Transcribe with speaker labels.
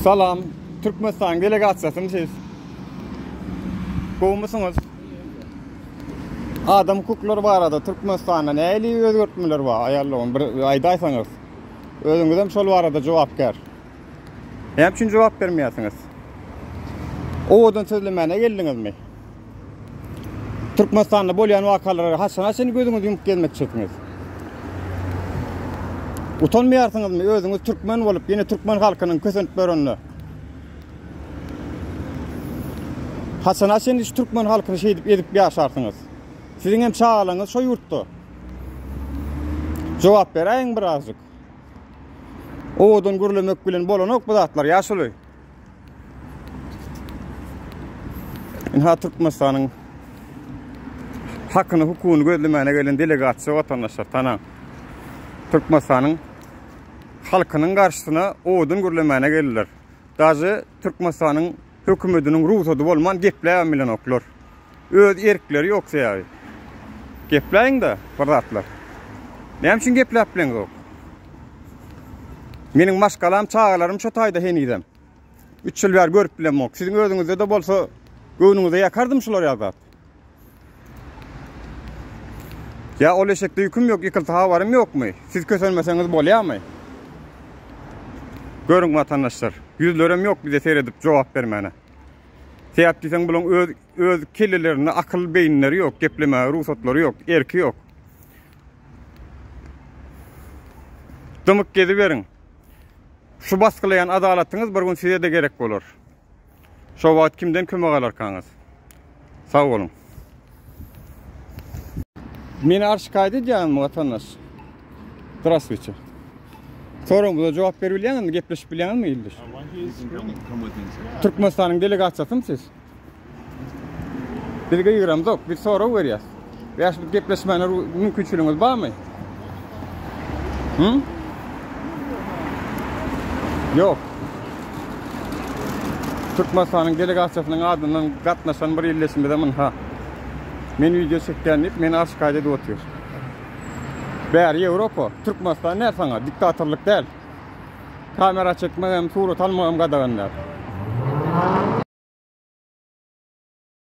Speaker 1: Salam, Türkmenistan delegasyasını siz. Kovmuşsunuz. Adam hukukları var arada Türkmenistan'da neyli özgürtmeler var ayarlığın bir aydaysanız. Özünüzden şol var arada cevap ver. Hem için cevap vermeyesiniz. O odan sözlemene geldiniz mi? Türkmenistan'da bolyan vakaları haşana seni gözünüz yumup gelmek çekiniz. Utanmayarsınız mı? Özünüz Türkmen olup yine Türkmen halkının kösünüp börünlü. Haşana seni hiç Türkmen halkını şey edip yaşarsınız. Sizin hem çağalınız şu yurttu. Cevap vereyim birazcık. Oğudun gürlemek bilen bolonok bu zatlar yaşılı. İnha Türkmenistan'ın hakkını, hukukunu gözlemene gelen delegasyon vatandaşlar tanan. Türkmenistan'ın halkının karşısına oğudun gürlemene gelirler. Dazı Türkmenistan'ın hükümetinin ruhsatı olman gepleyen milyon oklar. Öz erkleri yoksa ya. Gepleyin de bırdatlar. Ne için gepleyin yok? Benim maşkalam, çağalarım şu tayda henidem. 3 yıl ver görüp bilem yok. Sizin özünüzde de bolsa göğünüzde yakardım şular yazat. Ya o leşekte yüküm yok, yıkıltı havarım yok mu? Siz kösönmeseniz bolya mı? Görün vatandaşlar, yüzlerim yok bize seyredip cevap vermene. Seyap desen bulun öz kellelerine akıl beyinleri yok, gepleme ruhsatları yok, erki yok. Dımık gezi verin. Şu baskılayan adaletiniz bir gün size de gerek olur. Şu vaat kimden kömek alarkanız. Sağ olun. Meni arşikayet edeceğim vatandaş. Здравствуйте. Sorun bu da cevap verebilen mi? Gepleşip bilen mi ildir? Türkmenistan'ın delegasyası mı siz? Bilgi yığıramız yok. Bir soru veriyoruz. Veya bir gepleşmenin mümkünçülüğünüz var mı? Hı? Yok. Türkmenistan'ın delegasyasının adından katnaşan bir illeşimde de ha. Men video çekkenlip meni arşikayet edip oturuyor. Beri Avrupa, Türkmenistan ne sana? Diktatörlük değil. Kamera çekmem, surat almam kadar.